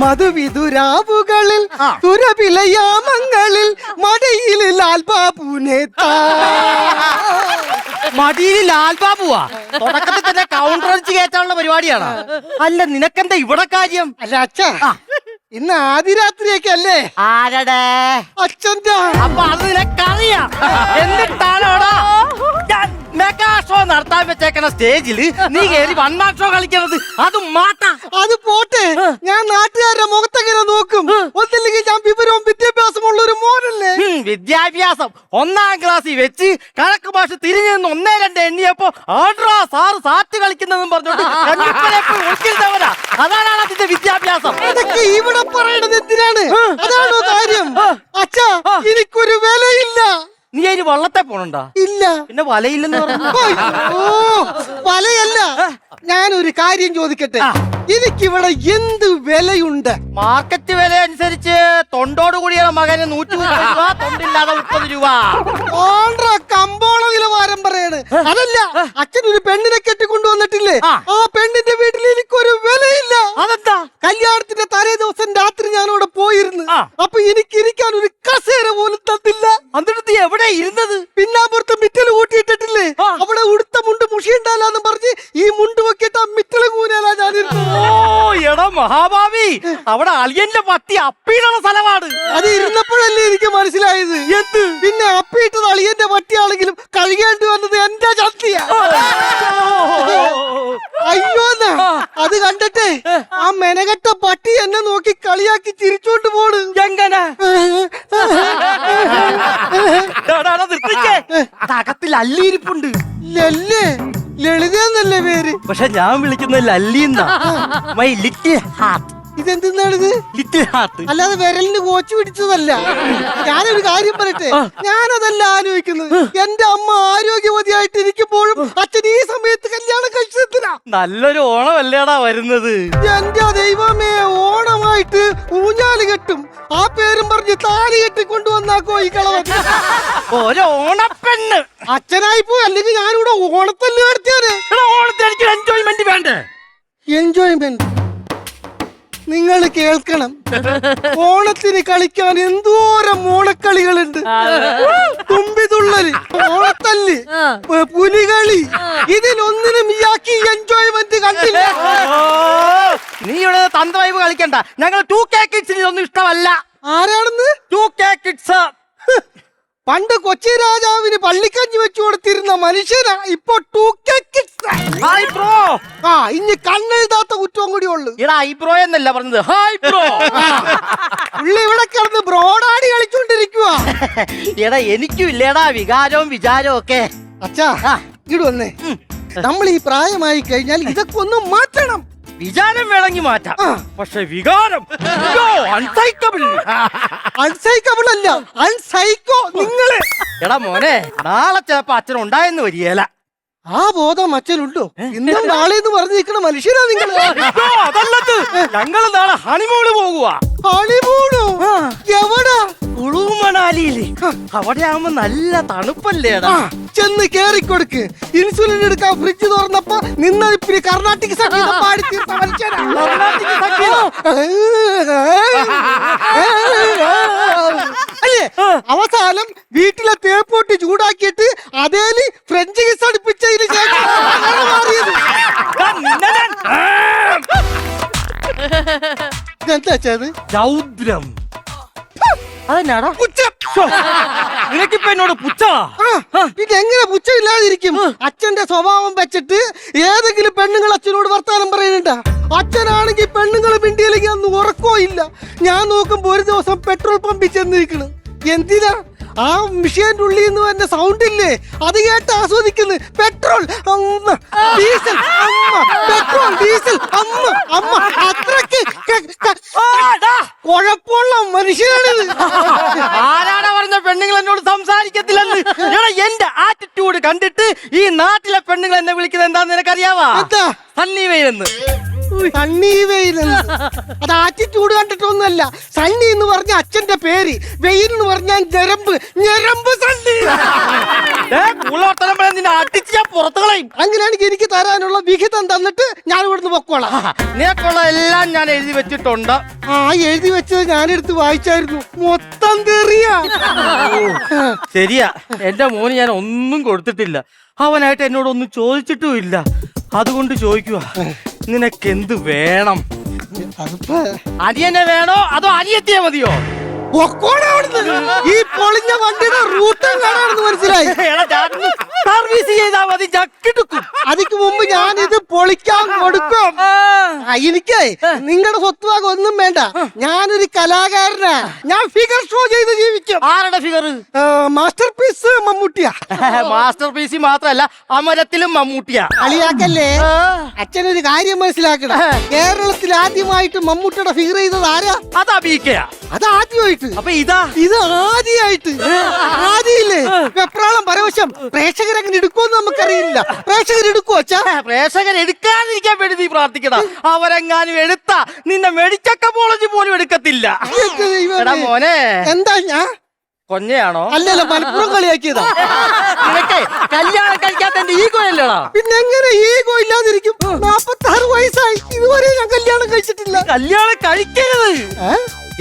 മധുവിധുരാവുകളിൽ സുരഭിലയാമങ്ങളിൽ മടിയിൽ ലാൽബാബുനെ മടിയിൽ ലാൽബാബുവാ തുടക്കത്തിൽ തന്നെ കൗണ്ടർ അടിച്ച് കയറ്റാനുള്ള പരിപാടിയാണ്. അല്ല നിനക്കെന്താ ഇവിടെ കാര്യം? അല്ല അച്ഛാ, ഇന്ന് ആദിരാത്രിയൊക്കെ അല്ലേ? ആരടെ അച്ഛന്റെ. അപ്പൊ അത് നിനക്കറിയാം. എന്നിട്ടാണോടാ ഞാൻ മെഗാ ഷോ നടത്താൻ വെച്ചേക്കണ സ്റ്റേജിൽ നീ കയറി വൺമാൻ ഷോ കളിക്കണത്? അത് മാട്ട. അത് പോട്ടെ, ഞാൻ നാട്ടുകാരുടെ മുഖത്തെങ്ങനെ നോക്കും? ഒന്നില്ലെങ്കിൽ ഞാൻ വിവരവും വിദ്യാഭ്യാസമുള്ള ഒരു മോനല്ലേ? വിദ്യാഭ്യാസം 1ാം ക്ലാസ്സിൽ വെച്ച് കണക്ക് ഭാഷ തിരിഞ്ഞു നിന്ന് 1, 2 എണ്ണിയപ്പോ ആട്രാ സാറ് സാറ്റ് കളിക്കുന്നതെന്ന് പറഞ്ഞോണ്ട് ഒളിക്കുന്നവരാ. അതാണ് അതിന്റെ വിദ്യാഭ്യാസം. അതൊക്കെ ഇവിടെ പറയണത് എന്തിനാണ്? അതാണോ കാര്യം? അച്ഛാ, എനിക്കൊരു വിലയില്ല. നീ അതിന് വള്ളത്തെ പോണണ്ടാ? ഇല്ല. പിന്നെ വലയില്ലെന്ന് പറഞ്ഞു. ഓ, വലയല്ല. ഞാനൊരു കാര്യം ചോദിക്കട്ടെ, എനിക്കിവിടെ എന്ത് വിലയുണ്ട്? മാർക്കറ്റ് വില അനുസരിച്ച് തൊണ്ടോട് കൂടിയ മകന് 130 രൂപ, തൊണ്ടില്ലാതെ 30 രൂപ. കമ്പോള നിലവാരം പറയാണ്. അതല്ല, അച്ഛൻ ഒരു പെണ്ണിനെ കെട്ടിക്കൊണ്ടുവന്നിട്ടില്ലേ? ആ പെണ്ണിന്റെ വീട്ടിൽ എനിക്കൊരു വിലയില്ല. അതെന്താ? കല്യാണത്തിന്റെ തലേ ദിവസം രാത്രി ഞാൻ അവിടെ പോയിരുന്നു. അപ്പൊ എനിക്ക് ഇരിക്കാൻ ഒരു കസേര പോലും തന്നില്ല. എന്നിട്ട് എവിടെ ഇരുന്നത്? പിന്നാമ്പുറത്ത് മിറ്റല് കൂട്ടിയിട്ടിട്ടില്ലേ? അവിടെ ഉടുത്ത മുണ്ട് മുഷിയുണ്ടാലെന്ന് പറഞ്ഞ് ഈ മുണ്ട് വെക്കിട്ട് മിറ്റല് കൂനാലാ ഞാനിരുന്നു. ഓ എടാ മഹാഭാവി, അവിടെ അളിയന്റെ പട്ടി അപ്പീടുള്ള സ്ഥലമാണ്. അത് ഇരുന്നപ്പോഴല്ലേ എനിക്ക് മനസ്സിലായത്. എന്ത്? പിന്നെ അപ്പിയിട്ടത് അളിയന്റെ പട്ടിയാണെങ്കിലും കഴുകേണ്ടി വന്നത് എന്റെ ചത്തിയാ. അയ്യോന്നാ, അത് കണ്ടിട്ടേ ആ മെനകെട്ട പട്ടി എന്നെ നോക്കി കളിയാക്കി ചിരിച്ചോണ്ട് പോണ്. എങ്ങനെ? അകത്തിൽ അല്ലിയിരിപ്പുണ്ട്. ലല്ലേ? ലളിതന്നല്ലേ പേര്? പക്ഷെ ഞാൻ വിളിക്കുന്നത് ലല്ലിന്നാ. My little heart. ഇതെന്തിനാണിത്? Little heart. അല്ലാതെ വിരലിന് കോച്ചു പിടിച്ചതല്ല. ഞാനൊരു കാര്യം പറയട്ടെ, ഞാനതല്ല ആലോചിക്കുന്നത്. എന്റെ അമ്മ ആരോഗ്യവതിയായിട്ട് ഇരിക്കുമ്പോഴും അച്ഛൻ ഈ സമയത്ത് കല്യാണം കഴിച്ചെത്തിനാ. നല്ലൊരു ഓണമല്ലേടാ വരുന്നത്. എന്റെ ദൈവമേ, ഓണമായിട്ട് ഊഞ്ഞാല് കെട്ടും. ആ പേരും പറഞ്ഞ് താലി കെട്ടി കൊണ്ടുവന്നാക്കോ ഈ കളവൻ. ഒരു ഓണപ്പെണ്ണ് അച്ഛനായി പോയി, അല്ലെങ്കിൽ ഞാനിവിടെ ഓണത്തല്ല് നടത്തിയാന്. ഓണത്തിന് എനിക്ക് എൻജോയ്മെന്റ് വേണ്ടേ? എൻജോയ്മെന്റ് നിങ്ങൾ കേൾക്കണം. ഓണത്തിന് കളിക്കാൻ എന്തോരം ഓണക്കളികളുണ്ട്. തുമ്പിതുള്ളല്, ഓണത്തല്ല്, പുലികളി, ഇതിലൊന്നിനും ഇയാൾക്ക് എൻജോയ്മെന്റ് കണ്ടില്ല. നീ ഇവിടെ തന്ത്രവൈബ് കളിക്കണ്ട. ഞങ്ങൾ 2K കിഡ്സിന് ഇതൊന്നും ഇഷ്ടമല്ല. ആരാണെന്ന്? 2K kids. പണ്ട് കൊച്ചി രാജാവിന് പള്ളിക്കഞ്ഞി വെച്ചു കൊടുത്തിരുന്ന മനുഷ്യനാ ഇപ്പൊ 2K കിഡ്സ്. Hi bro. ഇനി കണ്ണെഴുതാത്ത കുറ്റവും കൂടി ഉള്ളു. എടാ ഐബ്രോ എന്നല്ല പറഞ്ഞത്, ഹായ് ബ്രോ. പുള്ളി ഇവിടെ കിടന്ന് ബ്രോഡാടി കളിച്ചോണ്ടിരിക്കുക. എടാ എനിക്കും ഇല്ലേടാ വികാരവും വിചാരവും ഒക്കെ. അച്ഛാ, ഇങ്ങോട്ട് വന്നേ. നമ്മൾ ഈ പ്രായമായി കഴിഞ്ഞാൽ ഇതൊക്കെ ഒന്ന് മാറ്റണം. വിചാരം വേണമെങ്കിൽ മാറ്റാം, പക്ഷെ വികാരം അൺസൈക്കബിൾ. അൺസൈക്കബിൾ അല്ല, അൺസൈക്കോ നിങ്ങള്. എടാ മോനെ, നാളെ ചിലപ്പോ അച്ഛൻ ഉണ്ടായെന്ന് വരികയില്ല. ആ ബോധം അച്ഛനുണ്ടോ? ഇന്നും നാളെ എന്ന് പറഞ്ഞിരിക്കണ മനുഷ്യരാ നിങ്ങൾ. അതല്ലത്, ഞങ്ങള് നാളെ ഹണിമൂണ് പോകുക. ഹണിമൂണോ? എവിടാ? കുളു മണാലിയില്. അവിടെ ആവുമ്പോ നല്ല തണുപ്പല്ലേടാ. ചെന്ന് കേറിക്കൊടുക്ക്. ഇൻസുലിൻ എടുക്കാൻ ഫ്രിഡ്ജ് തുറന്നപ്പോ നിന്നതിപ്പിന് കർണാട്ടിക് സംഗീതം പാടി തീർത്ത മനുഷ്യരാ. അല്ലേ? അവസാനം വീട്ടിലെ തേപ്പൊട്ടി ചൂടാക്കിയിട്ട് അതേല് ഫ്രഞ്ച് കിസ് അടുപ്പിച്ചതിന് ശേഷം മാറിയത്. എന്താ ചെയ്ത്? രൗദ്രം. അതെന്നാടാ? നിനക്കിപ്പോ എന്നോട് പുച്ഛ? പിന്നെ എങ്ങനെ പുച്ഛമില്ലാതിരിക്കും? അച്ഛന്റെ സ്വഭാവം വെച്ചിട്ട് ഏതെങ്കിലും പെണ്ണുങ്ങൾ അച്ഛനോട് വർത്താനം പറയുന്നുണ്ടാ? അച്ഛനാണെങ്കിൽ പെണ്ണുങ്ങൾ പിണ്ടിയിലേക്ക് അന്ന് ഉറക്കോ ഇല്ല. ഞാൻ നോക്കുമ്പോ ഒരു ദിവസം പെട്രോൾ പമ്പിൽ ചെന്നിരിക്കണ്. എന്തിനാ? ആ മിഷീന്റെ ഉള്ളിൽ നിന്ന് വരുന്ന സൗണ്ട് ഇല്ലേ, അത് കേട്ട് ആസ്വദിക്കുന്നു. പെട്രോൾ അമ്മ, ഡീസൽ അമ്മ, പെട്രോൾ ഡീസൽ അമ്മ അമ്മ. അത്രക്ക് കുഴപ്പമുള്ള മനുഷ്യനാണിത്. ആരാണ് പറഞ്ഞ പെണ്ണുങ്ങൾ എന്നോട് സംസാരിക്കത്തില്ലെന്ന്? എന്റെ ആറ്റിറ്റ്യൂഡ് കണ്ടിട്ട് ഈ നാട്ടിലെ പെണ്ണുങ്ങൾ എന്നെ വിളിക്കുന്നത് എന്താന്ന് നിനക്കറിയാവാ? എന്താ? സണ്ണി വെയിലെന്ന്. സണ്ണി വെയിൽ. അത് ആറ്റിറ്റ്യൂഡ് കണ്ടിട്ടൊന്നുമല്ല. സണ്ണി എന്ന് പറഞ്ഞ അച്ഛന്റെ പേര്, വെയിൽ എന്ന് പറഞ്ഞാൽ ഞരമ്പ്, ഞരമ്പ് സണ്ണി. അങ്ങനെയാണെങ്കിൽ എനിക്ക് തരാനുള്ള വിഹിതം തന്നിട്ട് ഞാൻ ഇവിടുന്ന് പൊക്കോളാം. നിനക്കുള്ള എല്ലാം ഞാൻ എഴുതി വെച്ചിട്ടുണ്ട്. ആ എഴുതി വെച്ചത് ഞാനെടുത്ത് വായിച്ചായിരുന്നു. മൊത്തം തെറിയാ. ശരിയാ, എന്റെ മോന് ഞാൻ ഒന്നും കൊടുത്തിട്ടില്ല. അവനായിട്ട് എന്നോട് ഒന്നും ചോദിച്ചിട്ടും ഇല്ല. അതുകൊണ്ട് ചോദിക്കുക, നിനക്കെന്ത് വേണം? അനിയനെ വേണോ അതോ അനിയത്തിയെ മതിയോ? ഈ പൊളിഞ്ഞ വണ്ടിയുടെ റൂട്ടും കാണാണെന്ന് മനസ്സിലായി. സർവീസ് ചെയ്താൽ മതി, ചക്കിടുക്കും. അതിക്ക് മുമ്പ് ഞാൻ ഇത് പൊളിക്കാൻ കൊടുക്കും. എനിക്ക് നിങ്ങളുടെ സ്വത്തുവാകം ഒന്നും വേണ്ട. ഞാനൊരു കലാകാരനാ. ഞാൻ ഫിഗർ ഷോ ചെയ്ത് ജീവിക്കും. ആരുടെ ഫിഗർ? മാസ്റ്റർ പീസ് മമ്മൂട്ടിയാ. മാസ്റ്റർ പീസ് മാത്രല്ല, അമരത്തിലും മമ്മൂട്ടിയാ. കളിയാക്കല്ലേ. അച്ഛനൊരു കാര്യം മനസ്സിലാക്കണം. കേരളത്തിൽ ആദ്യമായിട്ട് മമ്മൂട്ടിയുടെ ഫിഗർ ചെയ്തത് ആരാ? അതാ ബീക്കയാ. അത് ആദ്യമായിട്ട്. അപ്പൊ ഇത് ആദ്യമായിട്ട്. ആദ്യമില്ലേ വെപ്രാളം പരവശം. പ്രേക്ഷകരങ്ങനെ എടുക്കുമെന്ന് നമുക്കറിയില്ല. പ്രേക്ഷകർ എടുക്കുവോ അച്ഛാ? പ്രേക്ഷകർ എടുക്കാതിരിക്കാൻ വേണ്ടി നീ പ്രാർത്ഥിക്കണം. അവരെങ്ങാനും എടുത്ത നിന്നെ മെഡിക്കൽ കോളേജ് പോലും എടുക്കത്തില്ല. എടാ മോനെ, എന്താ ഞാൻ കൊഞ്ഞയാണോ? അല്ലല്ല, മലപ്പുറം കളിയാക്കിയതാ. നിനക്ക് കല്യാണം കഴിക്കാത്ത ഈഗോ അല്ലടാ. പിന്നെ എങ്ങനെ ഈഗോ ഇല്ലാതിരിക്കും? 46 വയസ്സായി, ഇതുവരെ ഞാൻ കല്യാണം കഴിച്ചിട്ടില്ല. കല്യാണം കഴിക്കരുത്.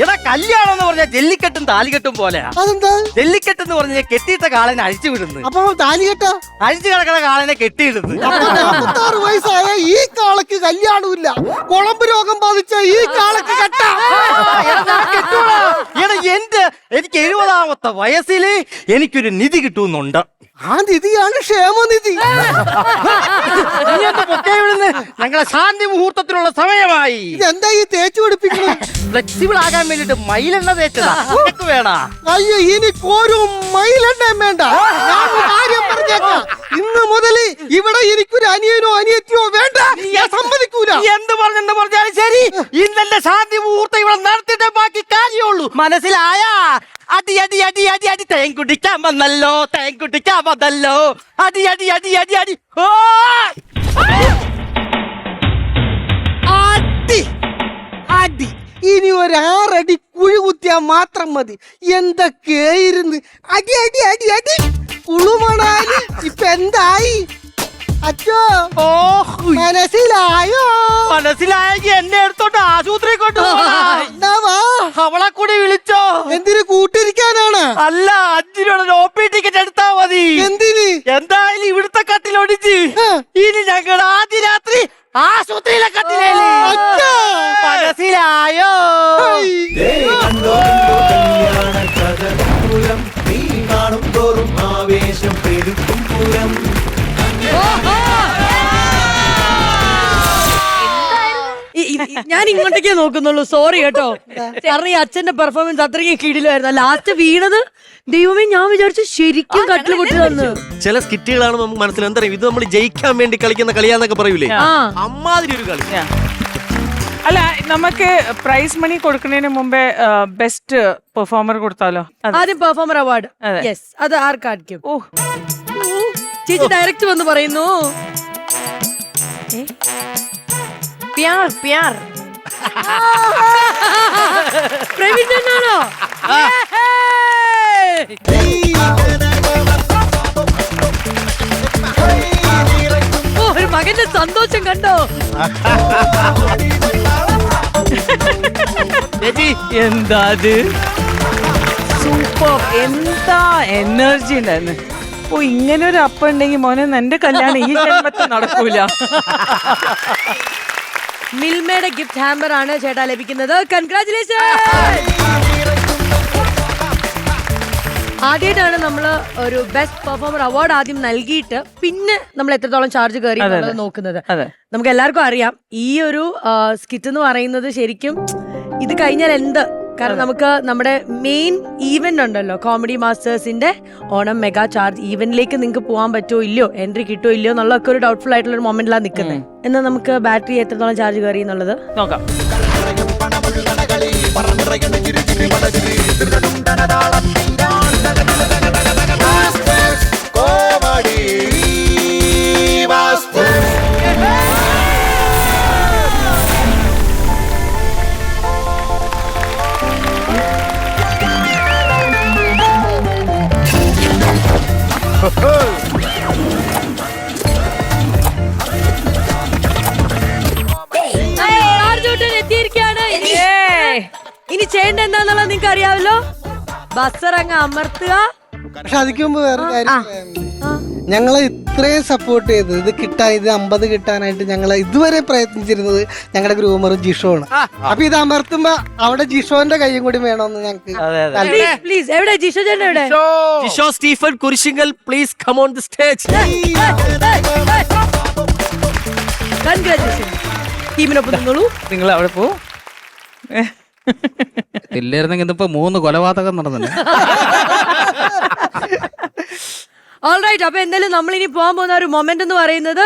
എടാ, കല്യാണം എന്ന് പറഞ്ഞാൽ ജല്ലിക്കെട്ടും താലികെട്ടും പോലെയാ. അതെന്താ? ജല്ലിക്കെട്ട് എന്ന് പറഞ്ഞാൽ കെട്ടിയിട്ട കാളനെ അഴിച്ചു വിടുന്നു. അപ്പൊ താലികെട്ടാ? അഴിച്ചു കിടക്കണ കാളനെ കെട്ടിയിടുന്നു. 46 വയസ്സായ ഈ കാളക്ക് കല്യാണമില്ല. കുളമ്പ് രോഗം ബാധിച്ച ഈ കാളക്ക് കെട്ടാ. എനിക്ക് 70ാമത്തെ വയസ്സില് എനിക്കൊരു നിധി കിട്ടുന്നുണ്ട്. ആ നിധിയാണ് ക്ഷേമനിധി. ഞങ്ങളെ ശാന്തി മുഹൂർത്തത്തിനുള്ള സമയമായി. എന്താ ഈ തേച്ചു പിടിപ്പിക്കുന്നത്? ഫ്ലെക്സിബിൾ ആകാൻ വേണ്ടിട്ട് മൈലെണ്ണ തേച്ചതാ. വേണ? അയ്യോ, എനിക്ക് മൈലെണ്ണയും വേണ്ട. ഞാൻ കാര്യം പറഞ്ഞേക്കാം. ഇന്ന് മുതൽ ഇവിടെ എനിക്കൊരു അനിയനോ അനിയത്തിയോ വേണ്ട. ഞാൻ സമ്മതിക്കൂല. എന്ത് പറഞ്ഞാലും ശരി, ഇന്നെന്റെ ശാന്തി മുഹൂർത്തം ഇവിടെ നടത്തിട്ടേ ബാക്കി കാര്യമുള്ളൂ. മനസ്സിലായാ? അടി അടി അടി അടി അടി തേൻ കുടിക്കാൻ വന്നല്ലോ, തേൻ കുടിക്കാൻ വന്നല്ലോ. അടി അടി അടി അടി അടി. ഓ അടി അടി. ഇനി 1 അടി കുഴി കുത്തിയാൽ മാത്രം മതി. എന്തൊക്കെയായിരുന്നു അടി അടി അടി അടി. കുളുമണാലി ഇപ്പൊ എന്തായി അച്ഛോ? ഓ, മനസ്സിലായോ? മനസ്സിലായെങ്കിൽ എന്നെ എടുത്തോട്ട് ആശുപത്രി കൊണ്ടുപോവാ. അവളെ കൂടി വിളിച്ചോ? എന്തിനു? കൂട്ടിരിക്കാനാണ്? അല്ല, 5 രൂപ OP ടിക്കറ്റ് എടുത്താ മതി. എന്തിന്? എന്തായാലും ഇവിടുത്തെ കട്ടിലൊടിച്ച് ഇനി ഞങ്ങളുടെ ആദ്യ രാത്രി ആശുപത്രിയിലെ കട്ടിലേല്. മനസ്സിലായോ? ഞാൻ ഇങ്ങോട്ടേക്കേ നോക്കുന്നുള്ളൂ. സോറി കേട്ടോ. കാരണം ഈ അച്ഛന്റെ പെർഫോമൻസ് അത്രയ്ക്ക് കീഴിലായിരുന്നു. ലാസ്റ്റ് വീണത് ദൈവമേ, ഞാൻ വിചാരിച്ചു ശരിക്കും കട്ടിൽ പൊട്ടി തന്നു. ചില സ്കിറ്റുകളാണ് നമുക്ക് മനസ്സിലാവും. എന്താ പറയുക, ഇത് നമ്മൾ ജയിക്കാൻ വേണ്ടി കളിക്കുന്ന കളിയാന്നൊക്കെ പറയൂലേ, അമ്മാതിരി ഒരു കളി. അല്ല, നമുക്ക് പ്രൈസ് മണി കൊടുക്കുന്നതിന് മുമ്പേ ബെസ്റ്റ് പെർഫോമർ കൊടുത്താലോ? ആദ്യം പെർഫോമർ അവാർഡ്. യെസ്, അത് ആർക്കായിരിക്കും? ഓ, ചേച്ചി ഡയറക്റ്റ് വന്ന് പറയുന്നു. പ്യാർ പ്യാർ പ്രവീൺ തന്നെയാണോ? ഓ, ഒരു മകന്റെ സന്തോഷം കണ്ടോ? എന്താ അത്? സൂപ്പർ. എന്താ എനർജി ഉണ്ടായിരുന്നു. ഓ, ഇങ്ങനെ ഒരു അപ്പ ഉണ്ടെങ്കിൽ മോനെ എന്റെ കല്യാണം ഈ ജന്മത്തിൽ നടക്കൂല. മിൽമയുടെ ഗിഫ്റ്റ് ഹാമ്പർ ആണ് ചേട്ടാ ലഭിക്കുന്നത്. കൺഗ്രാറ്റുലേഷൻ. ആദ്യമായിട്ടാണ് നമ്മൾ ഒരു ബെസ്റ്റ് പെർഫോമർ അവാർഡ് ആദ്യം നൽകിയിട്ട് പിന്നെ നമ്മൾ എത്രത്തോളം ചാർജ് കയറി എന്നുള്ളത് നോക്കുന്നത്. നമുക്ക് എല്ലാവർക്കും അറിയാം ഈ ഒരു സ്കിറ്റ് എന്ന് പറയുന്നത് ശരിക്കും ഇത് കഴിഞ്ഞാൽ എന്ത്, കാരണം നമുക്ക് നമ്മുടെ മെയിൻ ഈവന്റ് ഉണ്ടല്ലോ, കോമഡി മാസ്റ്റേഴ്സിന്റെ ഓണം മെഗാ ചാർജ് ഈവന്റിലേക്ക് നിങ്ങൾക്ക് പോകാൻ പറ്റുമോ ഇല്ലയോ, എൻട്രി കിട്ടുമോ ഇല്ലയോ എന്നുള്ളതൊക്കെ ഒരു ഡൗട്ട്ഫുൾ ആയിട്ടുള്ള ഒരു മൊമെന്റിലാണ് നിൽക്കുന്നത്. എന്നാൽ നമുക്ക് ബാറ്ററി എത്രത്തോളം ചാർജ് കയറി എന്നുള്ളത് നോക്കാം. ചെയ്യേണ്ട എന്താന്നുള്ളത് നിങ്ങൾക്ക് അറിയാമല്ലോ. ബസർ അങ്ങ് അമർത്തുക. പക്ഷെ അതിക്ക് മുമ്പ് വേറെ കാര്യം ഞങ്ങളെ ഇത്രയും സപ്പോർട്ട് ചെയ്ത് ഇത് 50 കിട്ടാനായിട്ട് ഞങ്ങളെ ഇതുവരെ പ്രയത്നിച്ചിരുന്നത് ഞങ്ങളുടെ ഗ്രൂമർ ജിഷോ ആണ്. അപ്പൊ ഇത് അമർത്തുമ്പോ അവിടെ ജിഷോന്റെ കൈയും കൂടി വേണമെന്ന് ഞങ്ങൾക്ക് പ്ലീസ്. എവിടെ ജിഷോ ചേട്ടൻ എവിടെ? Jisho Stephen Kurisinkal please come on the stage. Congratulation. ടീമിനൊപ്പം നിന്നോളൂ. നിങ്ങൾ അവിടെ പോ. ഇല്ലായിരുന്നെങ്കിൽ ഇന്നിപ്പോ 3 കൊലപാതകം നടന്നു. ഓൾറൈറ്റ്. അപ്പൊ എന്തായാലും നമ്മൾ ഇനി പോകാൻ പോകുന്ന ഒരു മൊമെന്റ് എന്ന് പറയുന്നത്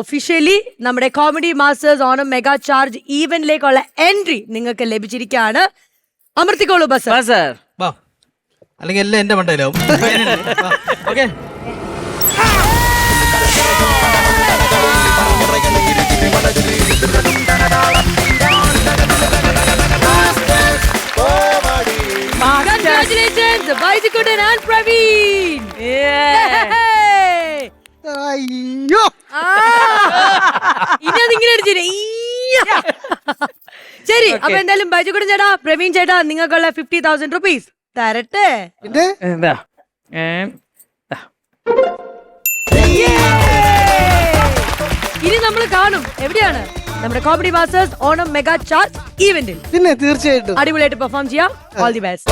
ഒഫീഷ്യലി നമ്മുടെ comedy masters Onam mega charge ഈവന്റിലേക്കുള്ള എൻട്രി നിങ്ങൾക്ക് ലഭിച്ചിരിക്കുകയാണ്. അമർത്തിക്കോളൂ ബസ്. വാ, അല്ലെങ്കിൽ എല്ലാം എന്റെ മണ്ടയിലാവും. Okay, Congratulations, Vaidikudan and Praveen. അയ്യോ ഇനി അതിങ്ങനെ അടിച്ചേ. ശരി, അപ്പൊ എന്തായാലും ബൈജുക്കുടൻ ചേട്ടാ, പ്രവീൺ ചേട്ടാ, നിങ്ങൾക്കുള്ള 50,000 rupees തരട്ടെ. പിന്നെ ഇനി നമ്മൾ കാണും എവിടെയാണ് നമ്മുടെ comedy masters Onam mega charge ഈവന്റിൽ. പിന്നെ തീർച്ചയായിട്ടും അടിപൊളിയായിട്ട് പെർഫോം ചെയ്യാം. All the best.